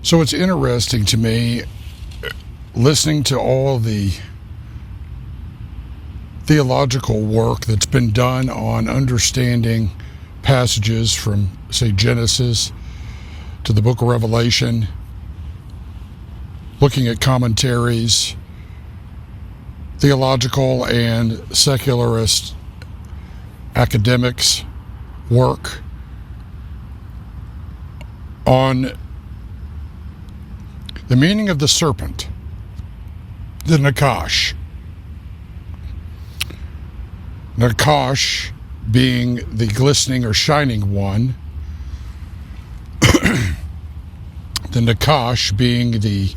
So it's interesting to me listening to all the theological work that's been done on understanding passages from, say, Genesis to the book of Revelation, looking at commentaries, theological and secularist academics' work on the meaning of the serpent, the Nakash. Nakash being the glistening or shining one, the Nakash being the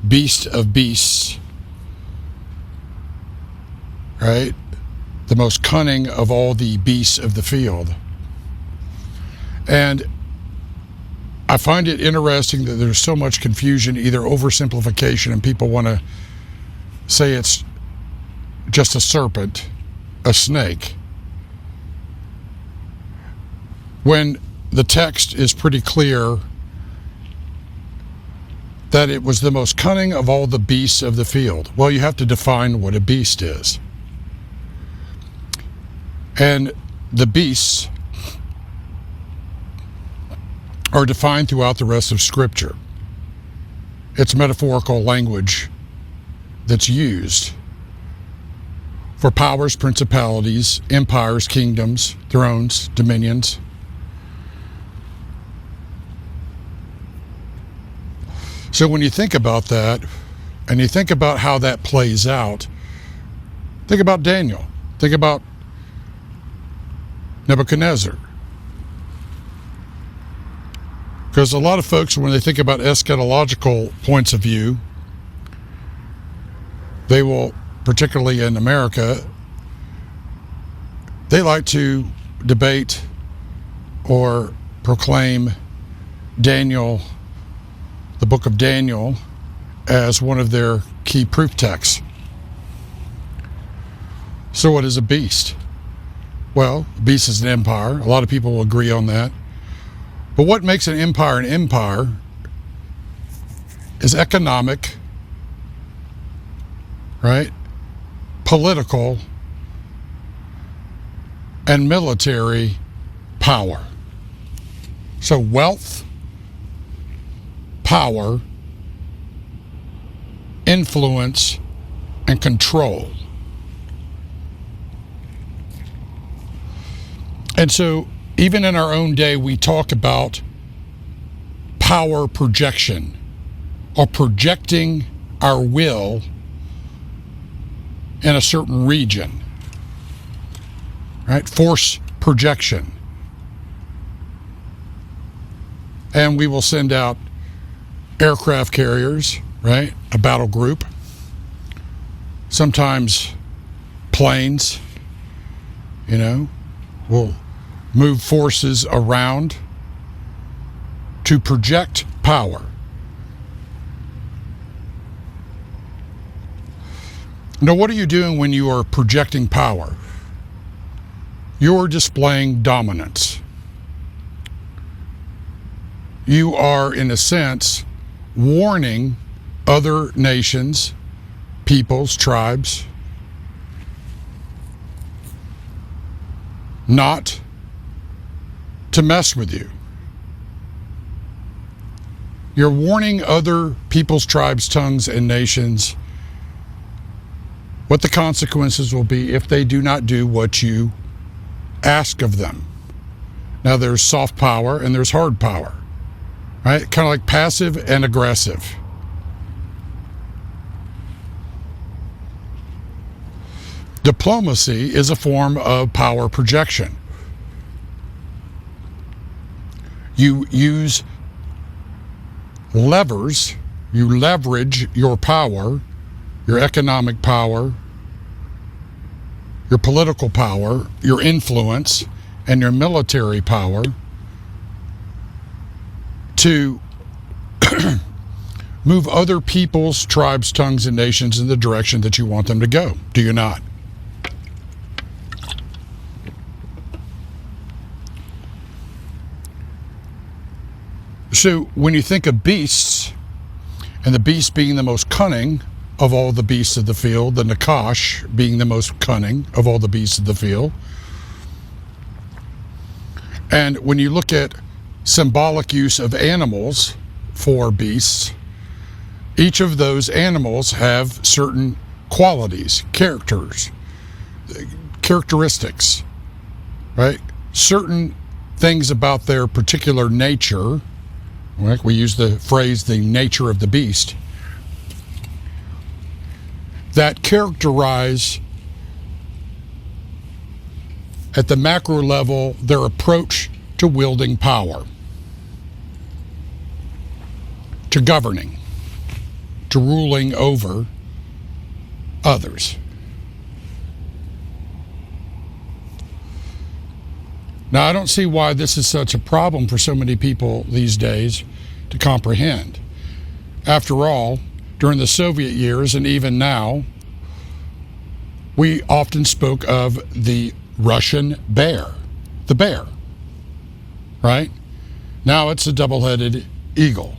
beast of beasts, right? The most cunning of all the beasts of the field. And I find it interesting that there's so much confusion, either oversimplification, and people want to say it's just a serpent, a snake, when the text is pretty clear that it was the most cunning of all the beasts of the field. Well, you have to define what a beast is. And the beasts are defined throughout the rest of Scripture. It's metaphorical language that's used for powers, principalities, empires, kingdoms, thrones, dominions. So when you think about that, and you think about how that plays out, think about Daniel. Think about Nebuchadnezzar. Because a lot of folks, when they think about eschatological points of view, they will, particularly in America, they like to debate or proclaim Daniel, the book of Daniel, as one of their key proof texts. So what is a beast? Well, a beast is an empire. A lot of people will agree on that. But what makes an empire is economic, right? Political and military power. So wealth, power, influence, and control. And so even in our own day, we talk about power projection, or projecting our will in a certain region, right? Force projection. And we will send out aircraft carriers, right? A battle group. Sometimes planes, will move forces around to project power. Now, what are you doing when you are projecting power? You're displaying dominance. You are, in a sense, warning other nations, peoples, tribes, not to mess with you. You're warning other peoples, tribes, tongues, and nations what the consequences will be if they do not do what you ask of them. Now, there's soft power and there's hard power, right? Kind of like passive and aggressive. Diplomacy is a form of power projection. You use levers, you leverage your power, your economic power, your political power, your influence, and your military power to move other peoples, tribes, tongues, and nations in the direction that you want them to go. Do you not? So when you think of beasts, and the beast being the most cunning of all the beasts of the field, the Nakash being the most cunning of all the beasts of the field, and when you look at symbolic use of animals for beasts, each of those animals have certain qualities, characteristics, right? Certain things about their particular nature. Right? We use the phrase, the nature of the beast, that characterize at the macro level their approach to wielding power, to governing, to ruling over others. Now, I don't see why this is such a problem for so many people these days to comprehend. After all, during the Soviet years and even now, we often spoke of the Russian bear, the bear, right? Now it's a double-headed eagle,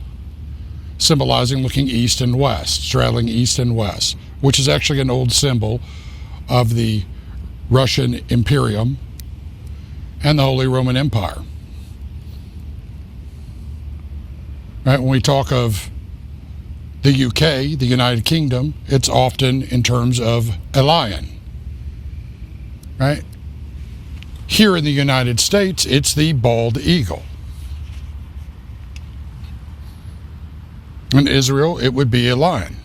symbolizing looking east and west, straddling east and west, which is actually an old symbol of the Russian Imperium and the Holy Roman Empire. Right? When we talk of the UK, the United Kingdom, it's often in terms of a lion. Right? Here in the United States, it's the bald eagle. In Israel, it would be a lion.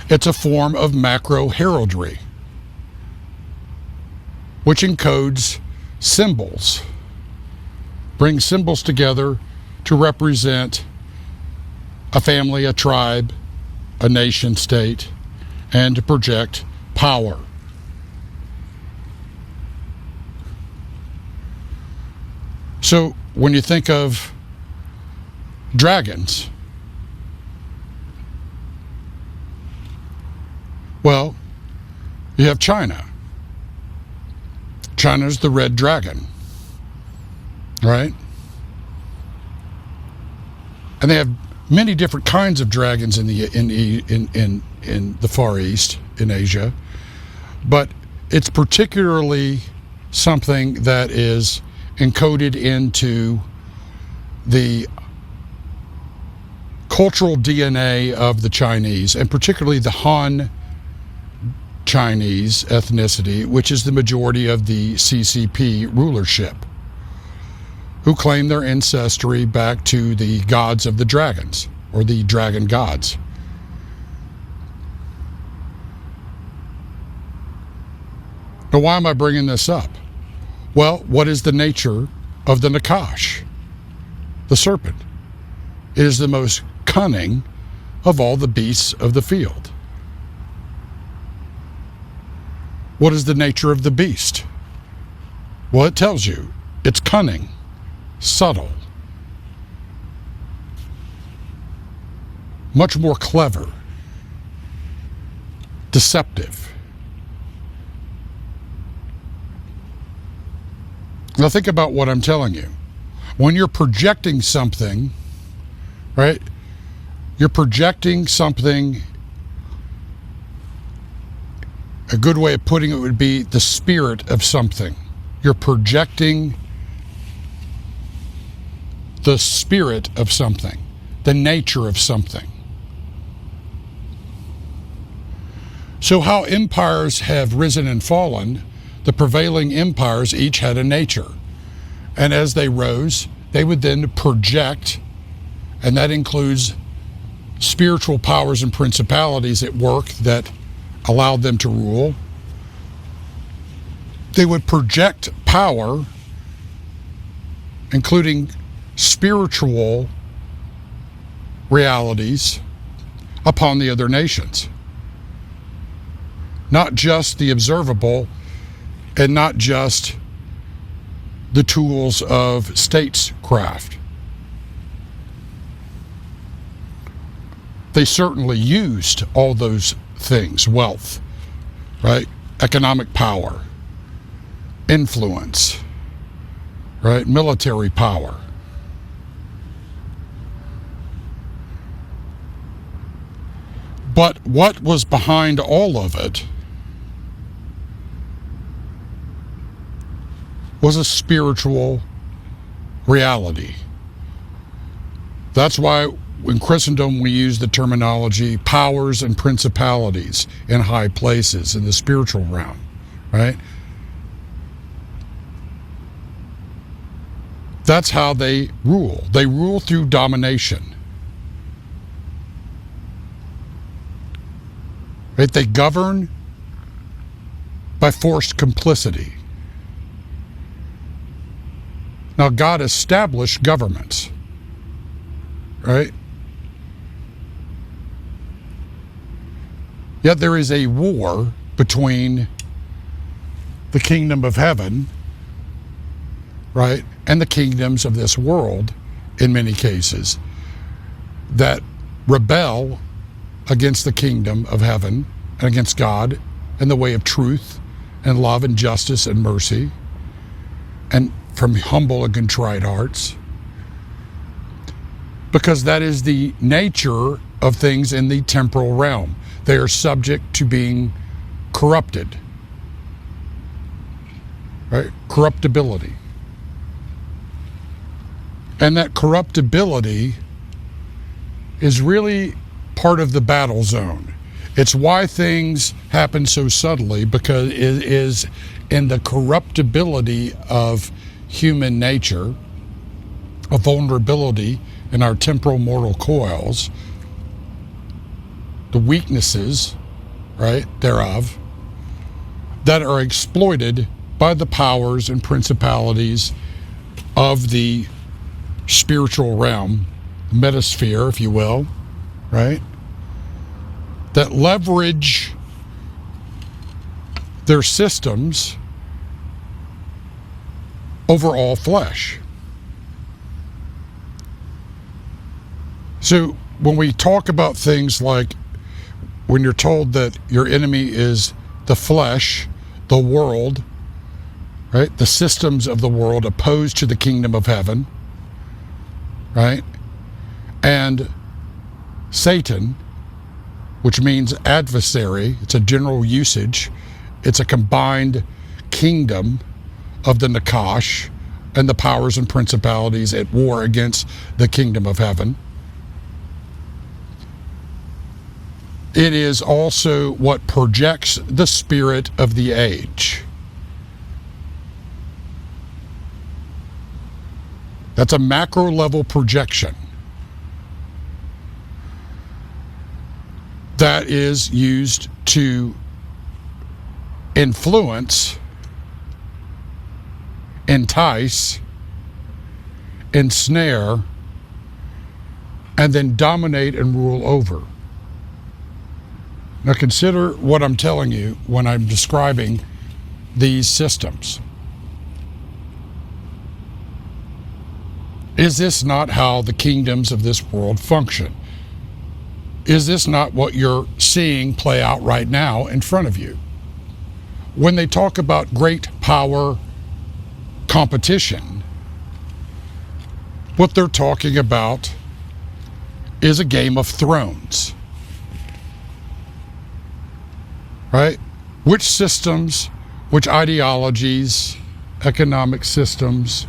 It's a form of macro heraldry, which encodes symbols, brings symbols together to represent a family, a tribe, a nation state, and to project power. So when you think of dragons, well, you have China. China's the red dragon, right? And they have many different kinds of dragons in the Far East, in Asia, but it's particularly something that is encoded into the cultural DNA of the Chinese, and particularly the Han Chinese ethnicity, which is the majority of the CCP rulership, who claim their ancestry back to the gods of the dragons, or the dragon gods. Now, why am I bringing this up? Well, what is the nature of the Nakash, the serpent? It is the most cunning of all the beasts of the field. What is the nature of the beast? Well, it tells you. It's cunning, subtle, much more clever, deceptive. Now think about what I'm telling you. When you're projecting something, right? You're projecting something. A good way of putting it would be the spirit of something. You're projecting the spirit of something, the nature of something. So how empires have risen and fallen, the prevailing empires each had a nature. And as they rose, they would then project, and that includes spiritual powers and principalities at work that allowed them to rule. They would project power, including spiritual realities, upon the other nations. Not just the observable, and not just the tools of statescraft. They certainly used all those things: wealth, right? Economic power, influence, right? Military power. But what was behind all of it was a spiritual reality. That's why in Christendom we use the terminology powers and principalities in high places in the spiritual realm, right? That's how they rule. They rule through domination. Right? They govern by forced complicity. Now, God established governments, right? Yet there is a war between the kingdom of heaven, right, and the kingdoms of this world, in many cases, that rebel against the kingdom of heaven and against God and the way of truth and love and justice and mercy, and from humble and contrite hearts, because that is the nature of things in the temporal realm. They are subject to being corrupted, right? Corruptibility. And that corruptibility is really part of the battle zone. It's why things happen so subtly, because it is in the corruptibility of human nature, a vulnerability in our temporal mortal coils, the weaknesses, right, thereof, that are exploited by the powers and principalities of the spiritual realm, metasphere, if you will, right, that leverage their systems over all flesh. So when we talk about things like when you're told that your enemy is the flesh, the world, right, the systems of the world opposed to the kingdom of heaven, right, and Satan, which means adversary, it's a general usage, it's a combined kingdom of the Nakash and the powers and principalities at war against the kingdom of heaven. It is also what projects the spirit of the age. That's a macro level projection that is used to influence, entice, ensnare, and then dominate and rule over. Now consider what I'm telling you when I'm describing these systems. Is this not how the kingdoms of this world function? Is this not what you're seeing play out right now in front of you? When they talk about great power competition, what they're talking about is a Game of Thrones, right? Which systems, which ideologies, economic systems,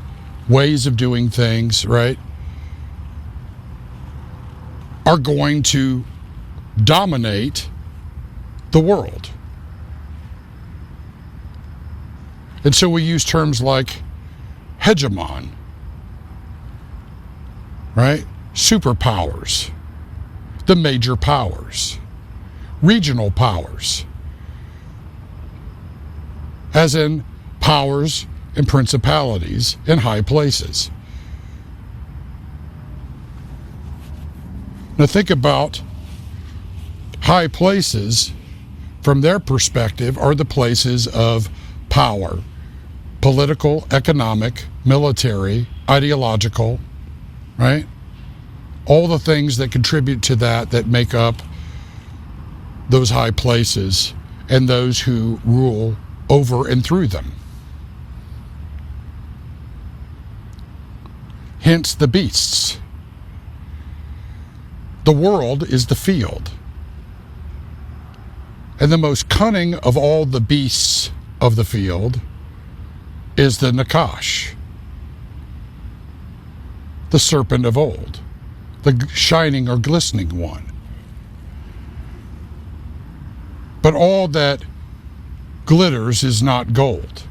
ways of doing things, right, are going to dominate the world. And so we use terms like hegemon, right? Superpowers, the major powers, regional powers, as in powers and principalities in high places. Now think about high places from their perspective are the places of power, political, economic, military, ideological, right? All the things that contribute to that make up those high places and those who rule over and through them. hence the beasts. The world is the field. And the most cunning of all the beasts of the field is the Nakash, the serpent of old, the shining or glistening one. But all that glitters is not gold.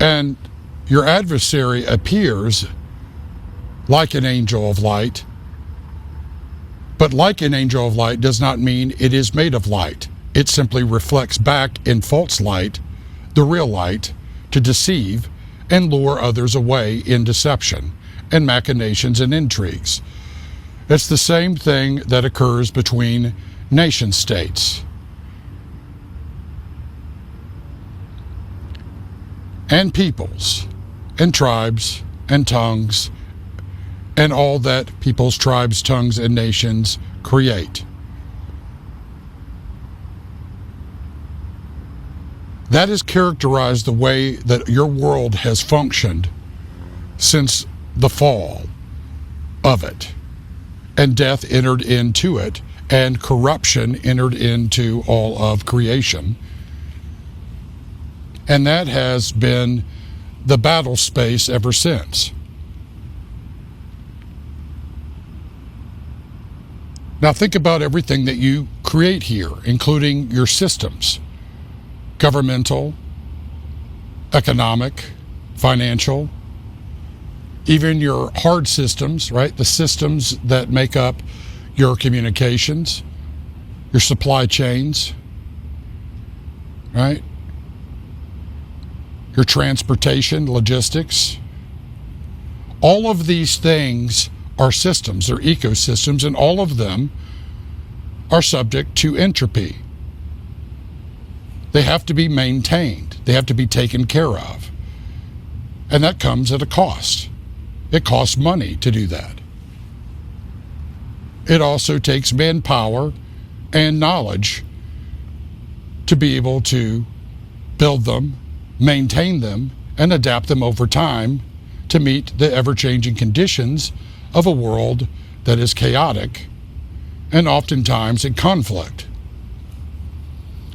And your adversary appears like an angel of light, but like an angel of light does not mean it is made of light. It simply reflects back in false light, the real light, to deceive and lure others away in deception and machinations and intrigues. It's the same thing that occurs between nation states and peoples and tribes and tongues and all that peoples, tribes, tongues, and nations create. That has characterized the way that your world has functioned since the fall of it, and death entered into it, and corruption entered into all of creation. And that has been the battle space ever since. Now think about everything that you create here, including your systems: governmental, economic, financial, even your hard systems, right? The systems that make up your communications, your supply chains, right? Your transportation, logistics. All of these things are systems, they're ecosystems, and all of them are subject to entropy. They have to be maintained. They have to be taken care of. And that comes at a cost. It costs money to do that. It also takes manpower and knowledge to be able to build them, maintain them, and adapt them over time to meet the ever-changing conditions of a world that is chaotic and oftentimes in conflict.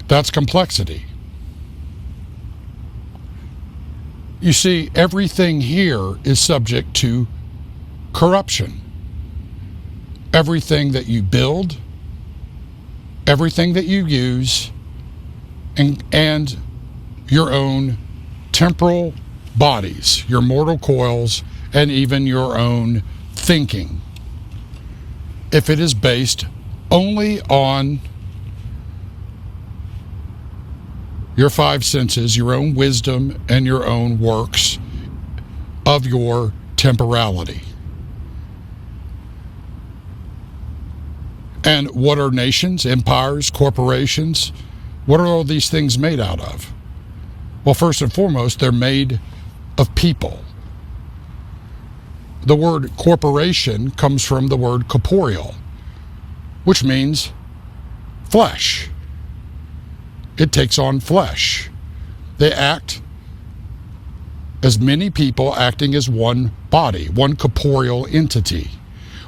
That's complexity. You see, everything here is subject to corruption. Everything that you build, everything that you use, and your own temporal bodies, your mortal coils, and even your own thinking, if it is based only on your five senses, your own wisdom, and your own works of your temporality. And what are nations, empires, corporations? What are all these things made out of? Well, first and foremost, they're made of people. The word corporation comes from the word corporeal, which means flesh. It takes on flesh. They act as many people acting as one body, one corporeal entity.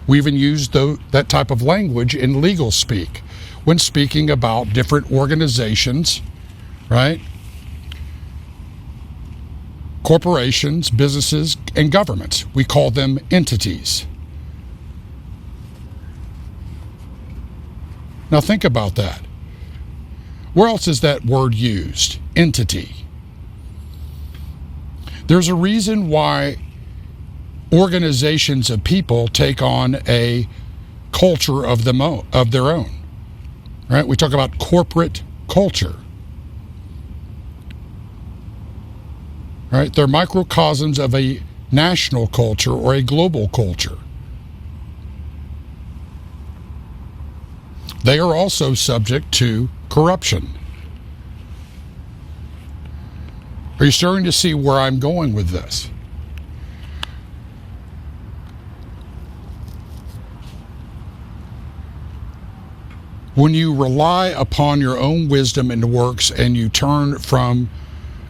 We even use that type of language in legal speak when speaking about different organizations, right? Corporations, businesses, and governments. We call them entities. Now think about that. Where else is that word used? Entity. There's a reason why organizations of people take on a culture of their own. Right? We talk about corporate culture. Right? They're microcosms of a national culture or a global culture. They are also subject to corruption. Are you starting to see where I'm going with this? When you rely upon your own wisdom and works and you turn from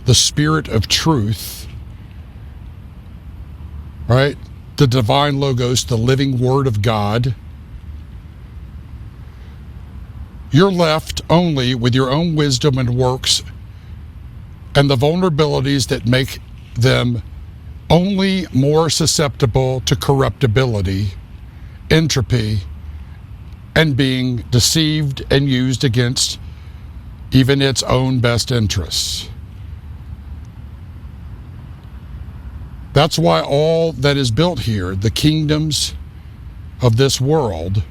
the spirit of truth right? The divine logos, the living word of God. You're left only with your own wisdom and works and the vulnerabilities that make them only more susceptible to corruptibility, entropy, and being deceived and used against even its own best interests. That's why all that is built here, the kingdoms of this world,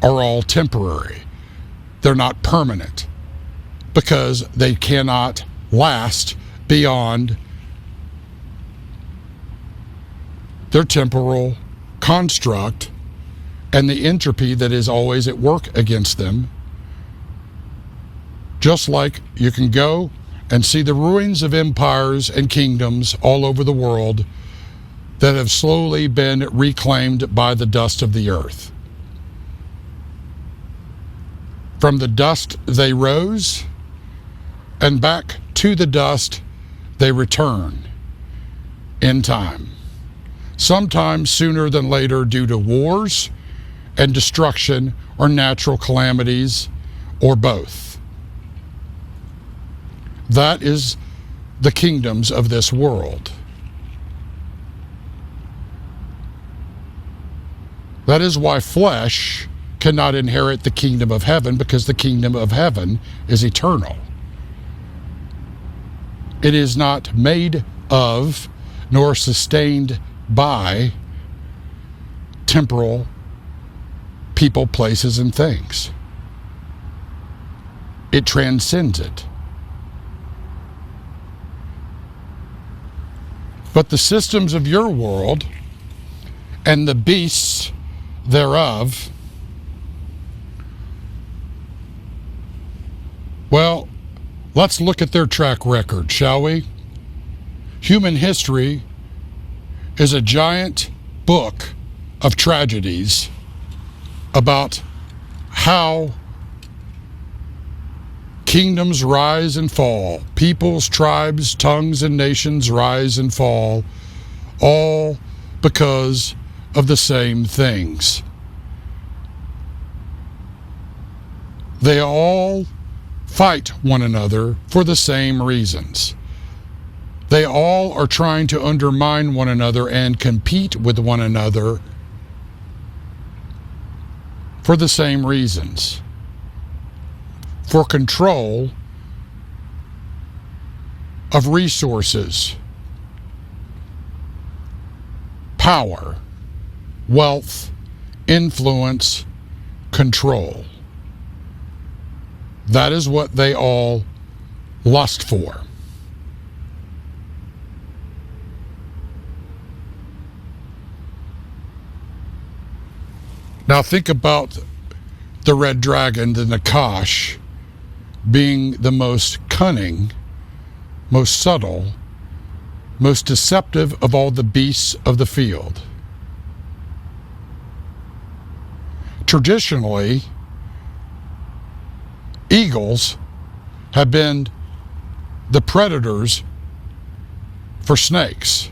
are all temporary. They're not permanent because they cannot last beyond their temporal construct and the entropy that is always at work against them. Just like you can go and see the ruins of empires and kingdoms all over the world that have slowly been reclaimed by the dust of the earth. From the dust they rose, and back to the dust they return in time. Sometimes sooner than later due to wars and destruction or natural calamities or both. That is the kingdoms of this world. That is why flesh cannot inherit the kingdom of heaven, because the kingdom of heaven is eternal. It is not made of nor sustained by temporal people, places, and things. It transcends it. But the systems of your world and the beasts thereof, well, let's look at their track record, shall we? Human history is a giant book of tragedies about how kingdoms rise and fall, peoples, tribes, tongues, and nations rise and fall, all because of the same things. They all fight one another for the same reasons. They all are trying to undermine one another and compete with one another for the same reasons. For control of resources, power, wealth, influence, control. That is what they all lust for. Now think about the red dragon, the Nakash, being the most cunning, most subtle, most deceptive of all the beasts of the field. Traditionally, eagles have been the predators for snakes.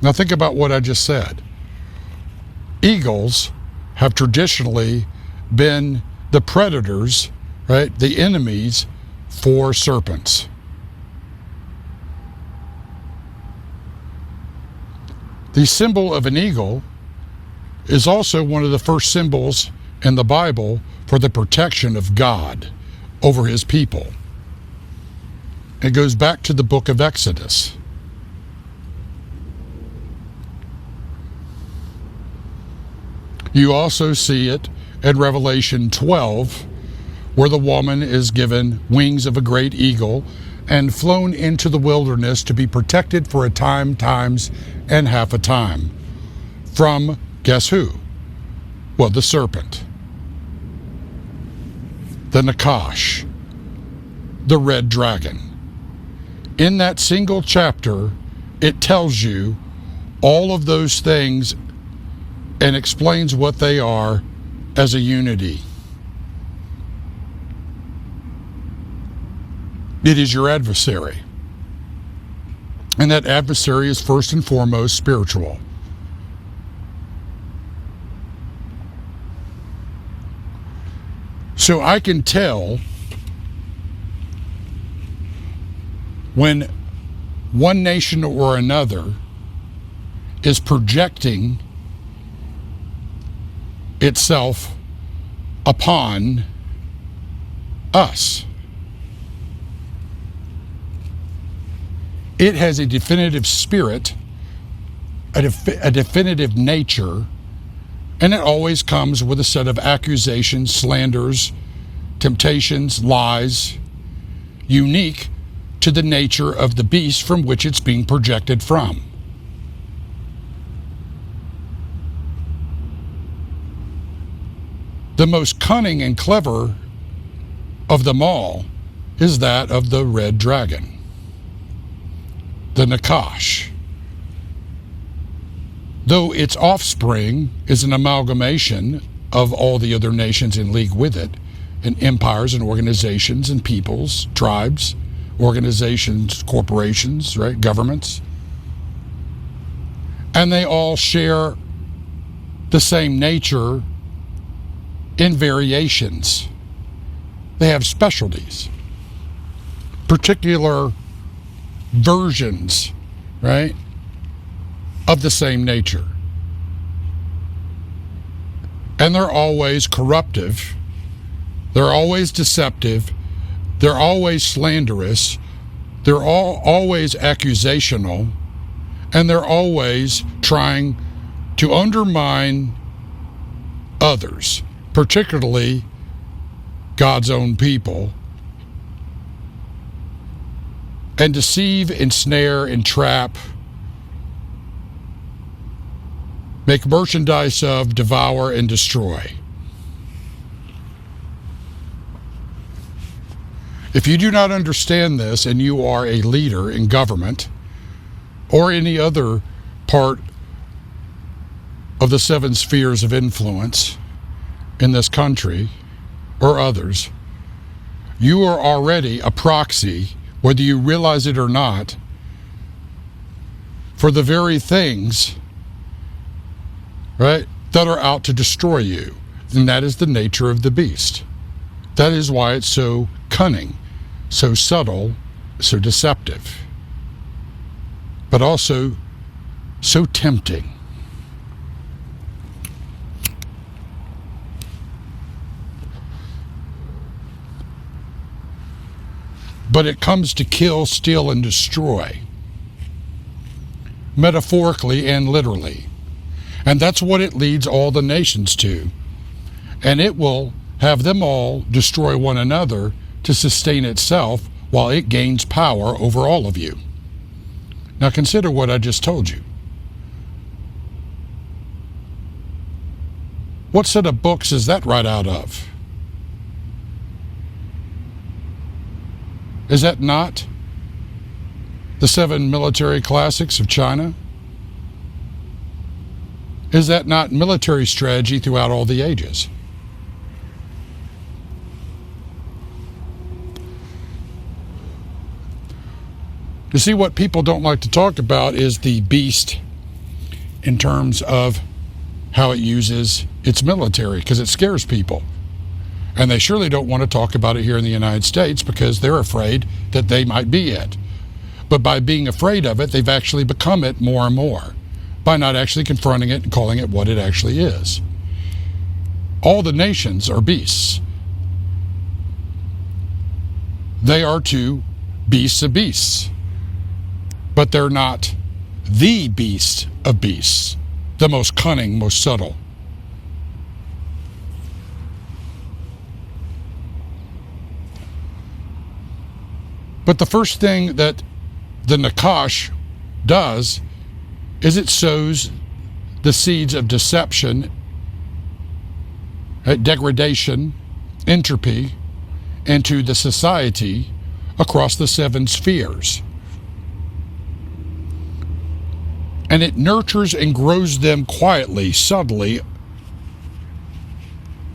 Now think about what I just said. Eagles have traditionally been the predators, right? The enemies for serpents. The symbol of an eagle is also one of the first symbols in the Bible for the protection of God over his people. It goes back to the book of Exodus. You also see it in Revelation 12, where the woman is given wings of a great eagle and flown into the wilderness to be protected for a time, times, and half a time. From, guess who? Well, the serpent. The Nakash. The red dragon. In that single chapter, it tells you all of those things and explains what they are as a unity. It is your adversary. And that adversary is first and foremost spiritual. So I can tell when one nation or another is projecting itself upon us. It has a definitive spirit, a definitive nature, and it always comes with a set of accusations, slanders, temptations, lies, unique to the nature of the beast from which it's being projected from. The most cunning and clever of them all is that of the red dragon, the Nakash. Though its offspring is an amalgamation of all the other nations in league with it, and empires and organizations and peoples, tribes, organizations, corporations, right, governments. And they all share the same nature in variations. They have specialties, particular versions, right, of the same nature. And they're always corruptive, they're always deceptive, they're always slanderous, they're always accusational, and they're always trying to undermine others, particularly God's own people, and deceive, ensnare, entrap, make merchandise of, devour, and destroy. If you do not understand this and you are a leader in government or any other part of the 7 spheres of influence in this country or others, you are already a proxy, whether you realize it or not, for the very things, right, that are out to destroy you. And that is the nature of the beast. That is why it's so cunning, so subtle, so deceptive, but also so tempting. But it comes to kill, steal, and destroy, metaphorically and literally. And that's what it leads all the nations to. And it will have them all destroy one another to sustain itself while it gains power over all of you. Now consider what I just told you. What set of books is that right out of? Is that not the 7 military classics of China? Is that not military strategy throughout all the ages? You see, what people don't like to talk about is the beast in terms of how it uses its military, because it scares people. And they surely don't want to talk about it here in the United States because they're afraid that they might be it. But by being afraid of it, they've actually become it more and more by not actually confronting it and calling it what it actually is. All the nations are beasts. They are too beasts of beasts. But they're not the beast of beasts, the most cunning, most subtle. But the first thing that the Nakash does is it sows the seeds of deception, degradation, entropy into the society across the 7 spheres. And it nurtures and grows them quietly, subtly,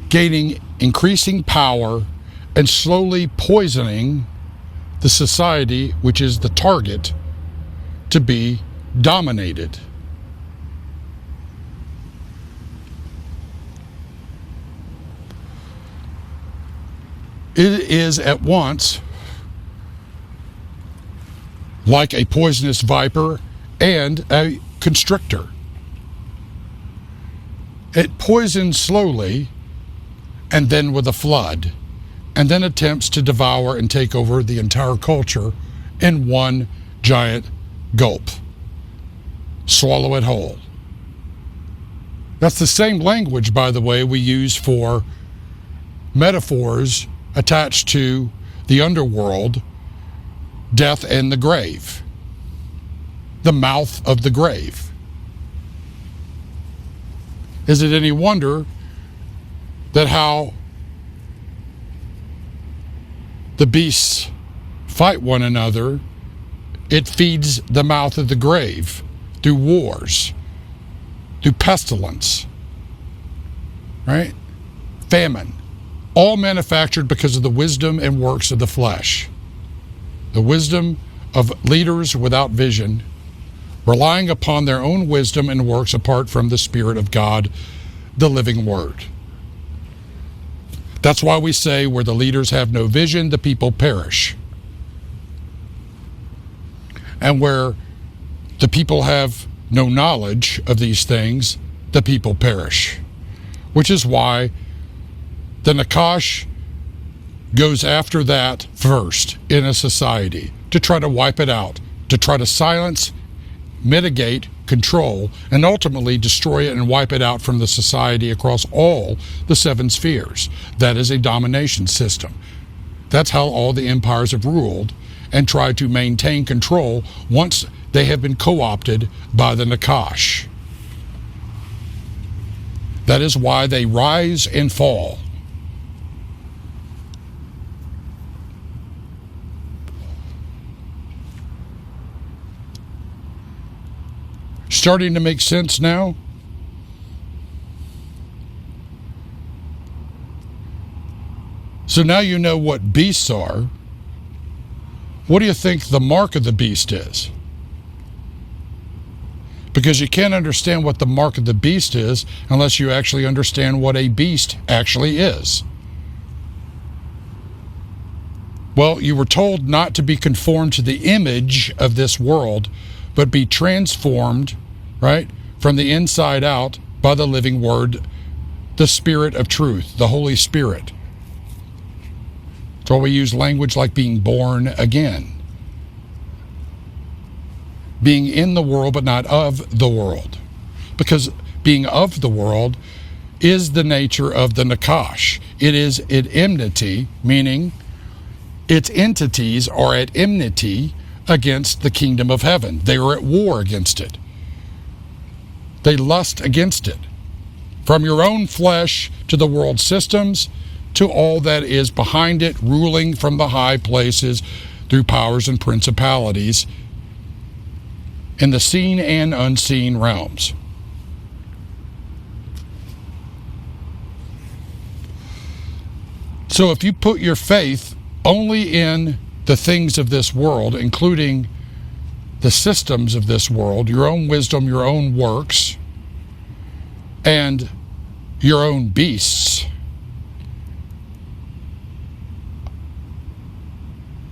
gaining increasing power and slowly poisoning the society which is the target to be dominated. It is at once like a poisonous viper and a constrictor. It poisons slowly and then with a flood, and then attempts to devour and take over the entire culture in one giant gulp. Swallow it whole. That's the same language, by the way, we use for metaphors attached to the underworld, death and the grave, the mouth of the grave. Is it any wonder that how the beasts fight one another? It feeds the mouth of the grave through wars, through pestilence, right? Famine, all manufactured because of the wisdom and works of the flesh. The wisdom of leaders without vision, relying upon their own wisdom and works apart from the Spirit of God, the living Word. That's why we say where the leaders have no vision, the people perish. And where the people have no knowledge of these things, the people perish. Which is why the Nakash goes after that first in a society, to try to wipe it out, to try to silence, mitigate, control, and ultimately destroy it and wipe it out from the society across all the seven spheres. That is a domination system. That's how all the empires have ruled and tried to maintain control once they have been co-opted by the Nakash. That is why they rise and fall. Starting to make sense now? So now you know what beasts are. What do you think the mark of the beast is? Because you can't understand what the mark of the beast is unless you actually understand what a beast actually is. Well, you were told not to be conformed to the image of this world, but be transformed, right, from the inside out by the living Word, the Spirit of truth, the Holy Spirit. That's why we use language like being born again. Being in the world, but not of the world. Because being of the world is the nature of the Nakash. It is at enmity, meaning its entities are at enmity against the kingdom of heaven. They are at war against it. They lust against it. From your own flesh to the world systems, to all that is behind it, ruling from the high places through powers and principalities in the seen and unseen realms. So if you put your faith only in the things of this world, including the systems of this world, your own wisdom, your own works, and your own beasts,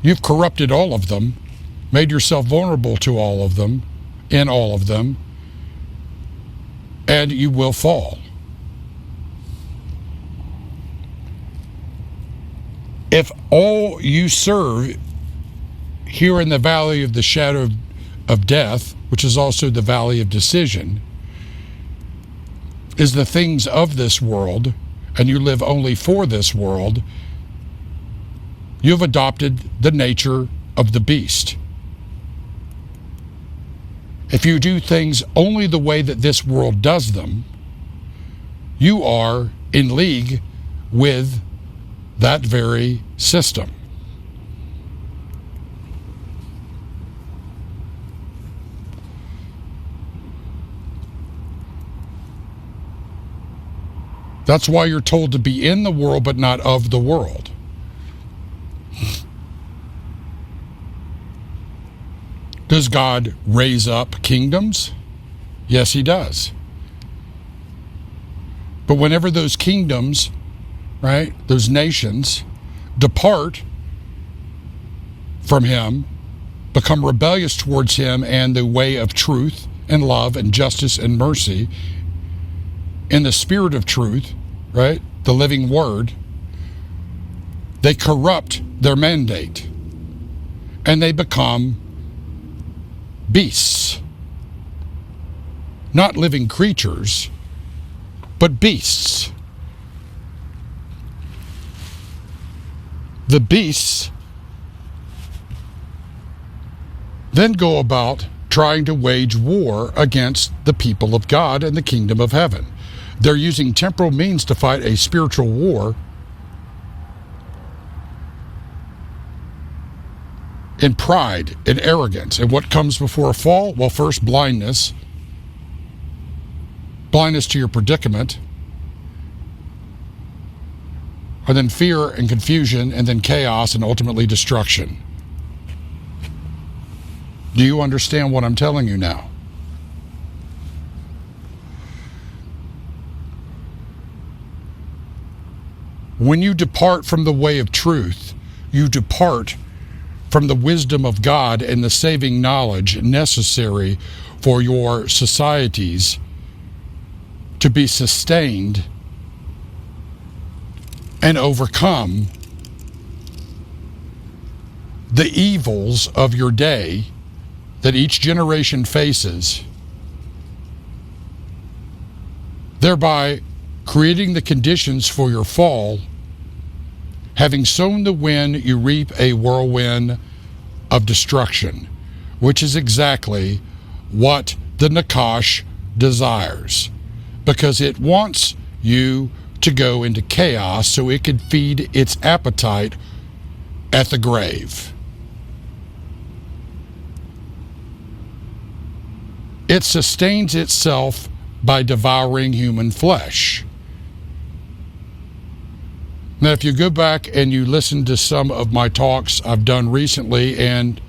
you've corrupted all of them, made yourself vulnerable to all of them, in all of them, and you will fall. If all you serve here in the valley of the shadow of death, which is also the valley of decision, is the things of this world, and you live only for this world, you've adopted the nature of the beast. If you do things only the way that this world does them, you are in league with that very system. That's why you're told to be in the world but not of the world. Does God raise up kingdoms? Yes, he does. But whenever those kingdoms, right, those nations, depart from him, become rebellious towards him and the way of truth and love and justice and mercy, in the spirit of truth, right, the living word, they corrupt their mandate and they become beasts. Not living creatures, but beasts. The beasts then go about trying to wage war against the people of God and the kingdom of heaven. They're using temporal means to fight a spiritual war in pride and arrogance. And what comes before a fall? Well, first, blindness. Blindness to your predicament. And then fear and confusion, and then chaos, and ultimately destruction. Do you understand what I'm telling you now? When you depart from the way of truth, you depart from the wisdom of God and the saving knowledge necessary for your societies to be sustained and overcome the evils of your day that each generation faces, thereby creating the conditions for your fall. Having sown the wind, you reap a whirlwind of destruction, which is exactly what the Nakash desires, because it wants you to go into chaos so it can feed its appetite at the grave. It sustains itself by devouring human flesh. Now, if you go back and you listen to some of my talks I've done recently and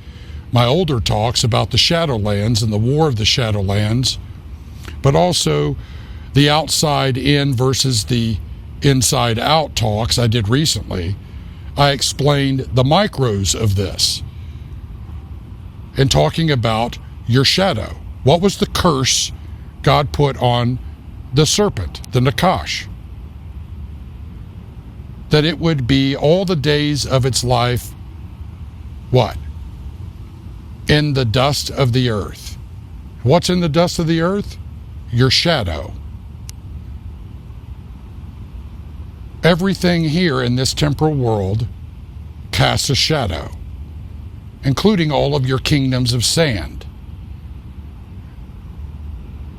my older talks about the Shadowlands and the War of the Shadowlands, but also the outside in versus the inside out talks I did recently, I explained the micros of this and talking about your shadow. What was the curse God put on the serpent, the Nakash? That it would be all the days of its life, what? In the dust of the earth. What's in the dust of the earth? Your shadow. Everything here in this temporal world casts a shadow, including all of your kingdoms of sand.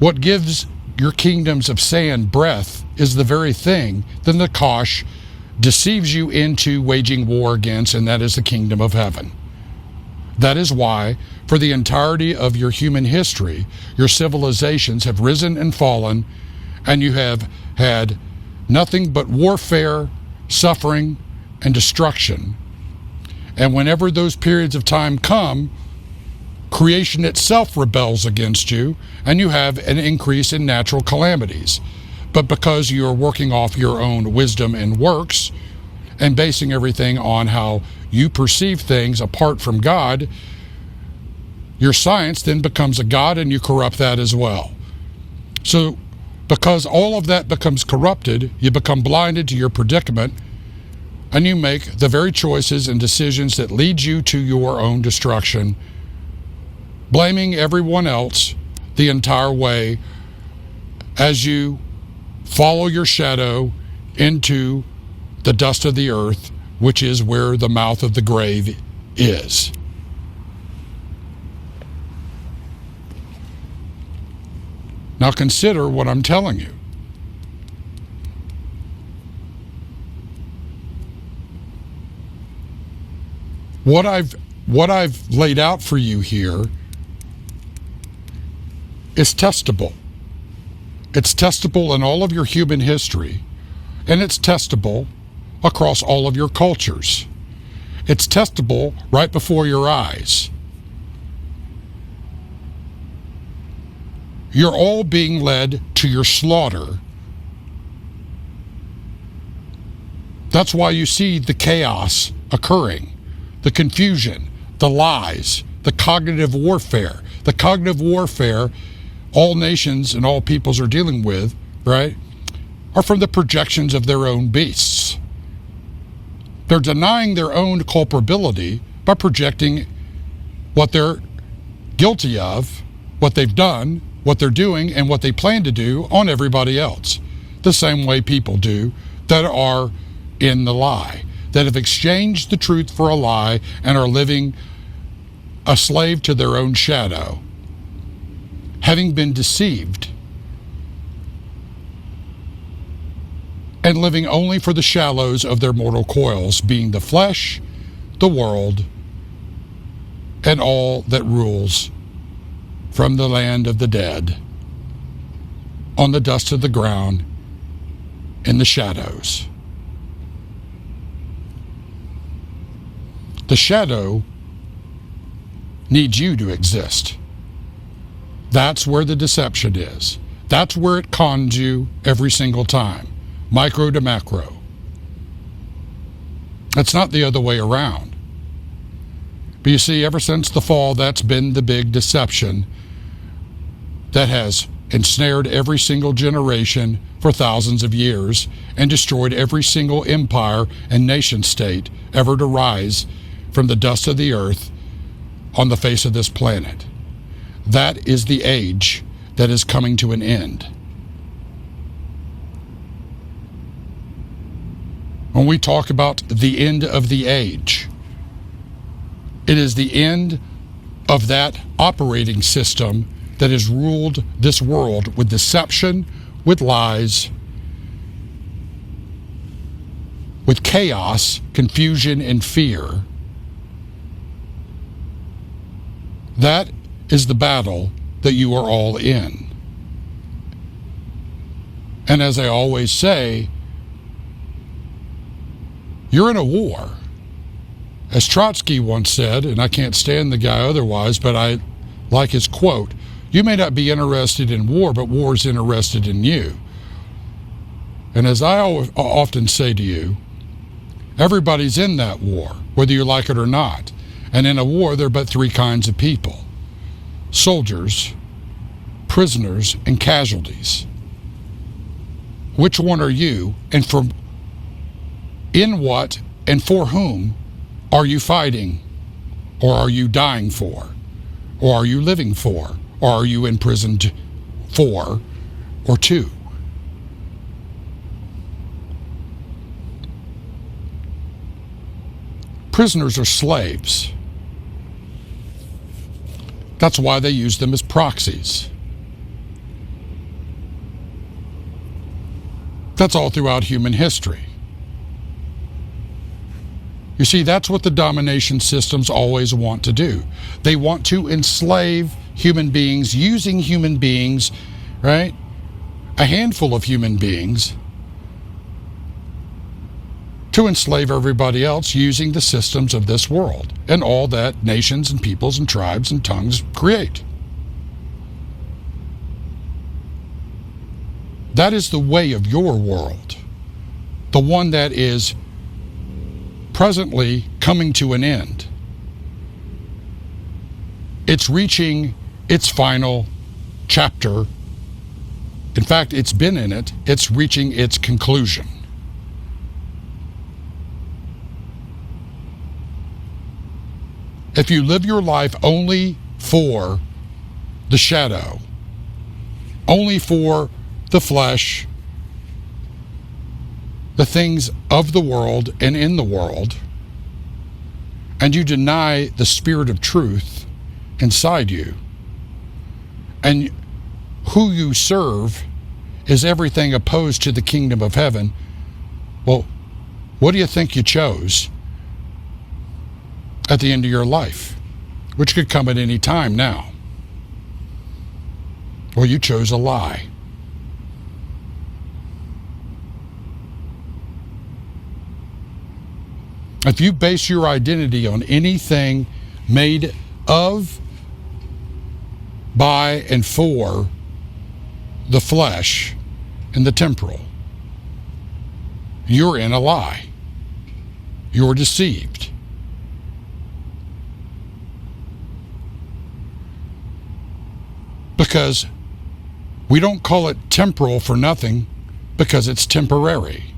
What gives your kingdoms of sand breath is the very thing the Nakash deceives you into waging war against, and that is the kingdom of heaven. That is why, for the entirety of your human history, your civilizations have risen and fallen, and you have had nothing but warfare, suffering, and destruction. And whenever those periods of time come, creation itself rebels against you, and you have an increase in natural calamities. But because you are working off your own wisdom and works and basing everything on how you perceive things apart from God, your science then becomes a god and you corrupt that as well. So because all of that becomes corrupted, you become blinded to your predicament and you make the very choices and decisions that lead you to your own destruction, blaming everyone else the entire way as you follow your shadow into the dust of the earth, which is where the mouth of the grave is. Now consider what I'm telling you. What I've laid out for you here is testable. It's testable in all of your human history, and it's testable across all of your cultures. It's testable right before your eyes. You're all being led to your slaughter. That's why you see the chaos occurring, the confusion, the lies, the cognitive warfare. The cognitive warfare all nations and all peoples are dealing with, right, are from the projections of their own beasts. They're denying their own culpability by projecting what they're guilty of, what they've done, what they're doing, and what they plan to do on everybody else. The same way people do that are in the lie, that have exchanged the truth for a lie and are living a slave to their own shadow, having been deceived and living only for the shallows of their mortal coils, being the flesh, the world, and all that rules from the land of the dead, on the dust of the ground, in the shadows. The shadow needs you to exist. That's where the deception is. That's where it cons you every single time, micro to macro. It's not the other way around. But you see, ever since the fall, that's been the big deception that has ensnared every single generation for thousands of years and destroyed every single empire and nation state ever to rise from the dust of the earth on the face of this planet. That is the age that is coming to an end. When we talk about the end of the age, it is the end of that operating system that has ruled this world with deception, with lies, with chaos, confusion, and fear. That is the battle that you are all in. And as I always say, you're in a war. As Trotsky once said, and I can't stand the guy otherwise, but I like his quote, you may not be interested in war, but war is interested in you. And as I often say to you, everybody's in that war, whether you like it or not. And in a war, there are but three kinds of people: soldiers, prisoners, and casualties. Which one are you, and in what and for whom are you fighting? Or are you dying for? Or are you living for? Or are you imprisoned for or to? Prisoners are slaves. That's why they use them as proxies. That's all throughout human history. You see, that's what the domination systems always want to do. They want to enslave human beings, using human beings, right? A handful of human beings to enslave everybody else using the systems of this world and all that nations and peoples and tribes and tongues create. That is the way of your world, the one that is presently coming to an end. It's reaching its final chapter. In fact, it's been in it. It's reaching its conclusion. If you live your life only for the shadow, only for the flesh, the things of the world and in the world, and you deny the spirit of truth inside you, and who you serve is everything opposed to the kingdom of heaven, well, what do you think you chose at the end of your life, which could come at any time now? Well, you chose a lie. If you base your identity on anything made of, by, and for the flesh and the temporal. You're in a lie. You're deceived. Because we don't call it temporal for nothing, because it's temporary.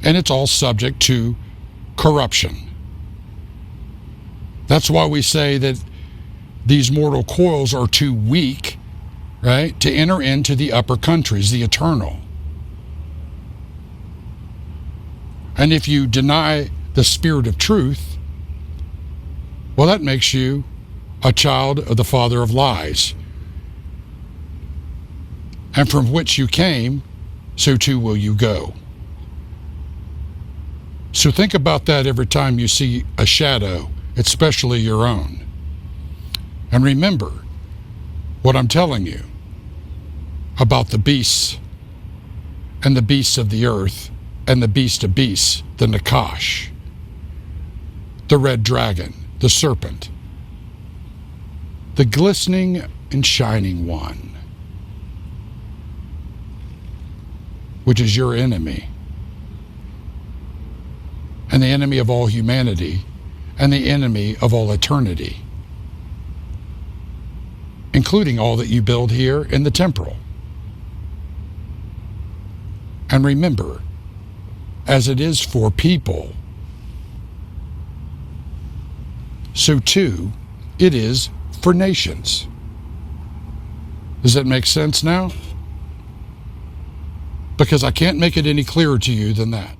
And it's all subject to corruption. That's why we say that these mortal coils are too weak, right, to enter into the upper countries, the eternal. And if you deny the spirit of truth, well, that makes you a child of the father of lies. And from which you came, so too will you go. So think about that every time you see a shadow, especially your own. And remember what I'm telling you about the beasts and the beasts of the earth and the beast of beasts, the Nakash, the red dragon, the serpent, the glistening and shining one, which is your enemy, and the enemy of all humanity, and the enemy of all eternity, including all that you build here in the temporal. And remember, as it is for people, so too it is for nations. Does that make sense now? Because I can't make it any clearer to you than that.